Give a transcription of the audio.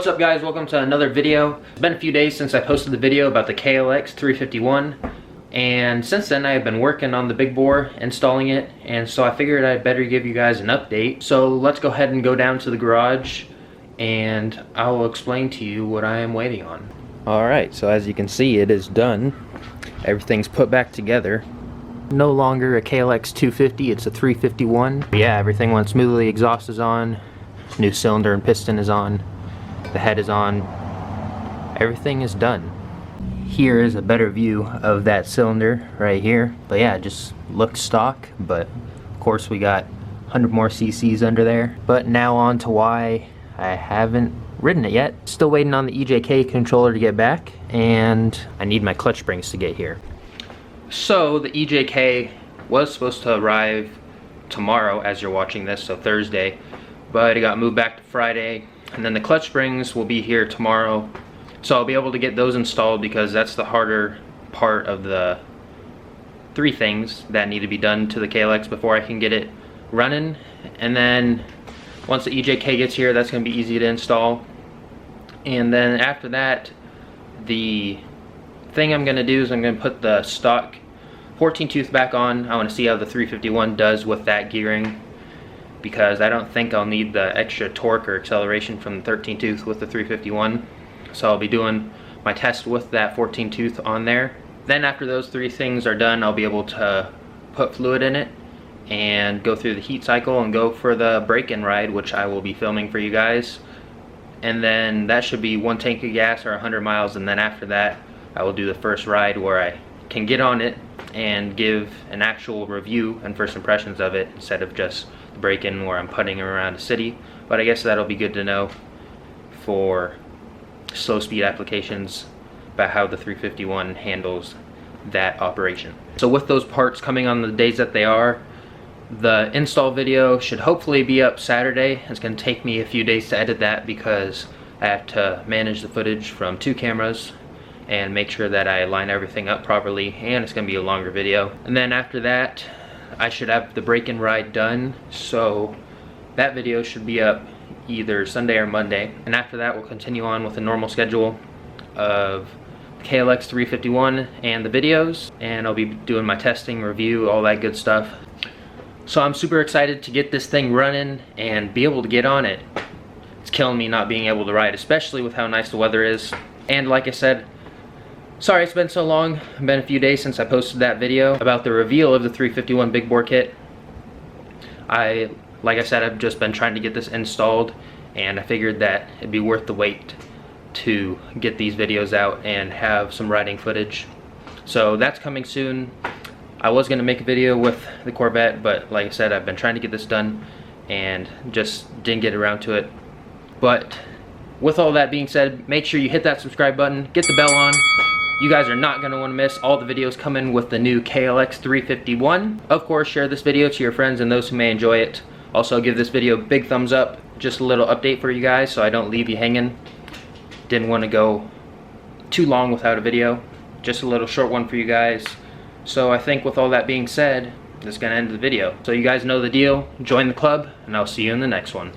What's up guys, welcome to another video. It's been a few days since I posted the video about the KLX351, and since then I have been working on the big bore, installing it, and so I figured I'd better give you guys an update. So let's go ahead and go down to the garage and I will explain to you what I am waiting on. Alright, so as you can see, it is done. Everything's put back together. No longer a KLX250, it's a 351. But yeah, everything went smoothly. Exhaust is on, new cylinder and piston is on, the head is on, everything is done. Here is a better view of that cylinder right here. But yeah, it just looks stock, but of course we got 100 more cc's under there. But now on to why I haven't ridden it yet. Still waiting on the EJK controller to get back, and I need my clutch springs to get here. So the EJK was supposed to arrive tomorrow as you're watching this, so Thursday, but it got moved back to Friday, and then the clutch springs will be here tomorrow. So I'll be able to get those installed because that's the harder part of the three things that need to be done to the KLX before I can get it running. And then once the EJK gets here, that's going to be easy to install. And then after that, the thing I'm going to do is I'm going to put the stock 14 tooth back on. I want to see how the 351 does with that gearing, because I don't think I'll need the extra torque or acceleration from the 13 tooth with the 351. So I'll be doing my test with that 14 tooth on there. Then after those three things are done, I'll be able to put fluid in it and go through the heat cycle and go for the break-in ride, which I will be filming for you guys. And then that should be 1 tank of gas or 100 miles, and then after that I will do the first ride where I can get on it and give an actual review and first impressions of it instead of just the break-in where I'm putting around a city. But I guess that'll be good to know for slow speed applications about how the 351 handles that operation. So with those parts coming on the days that they are, the install video should hopefully be up Saturday. It's going to take me a few days to edit that because I have to manage the footage from 2 cameras and make sure that I line everything up properly, and it's going to be a longer video. And then after that, I should have the break-in ride done, so that video should be up either Sunday or Monday. And after that, we'll continue on with the normal schedule of KLX 351 and the videos, and I'll be doing my testing, review, all that good stuff. So I'm super excited to get this thing running and be able to get on it. It's killing me not being able to ride, especially with how nice the weather is. And like I said, sorry it's been so long. It's been a few days since I posted that video about the reveal of the 351 big bore kit. Like I said, I've just been trying to get this installed, and I figured that it'd be worth the wait to get these videos out and have some riding footage. So that's coming soon. I was going to make a video with the Corvette, but like I said, I've been trying to get this done and just didn't get around to it. But with all that being said, make sure you hit that subscribe button, get the bell on. You guys are not going to want to miss all the videos coming with the new KLX351. Of course, share this video to your friends and those who may enjoy it. Also, give this video a big thumbs up. Just a little update for you guys so I don't leave you hanging. Didn't want to go too long without a video. Just a little short one for you guys. So I think with all that being said, that's going to end the video. So you guys know the deal. Join the club, and I'll see you in the next one.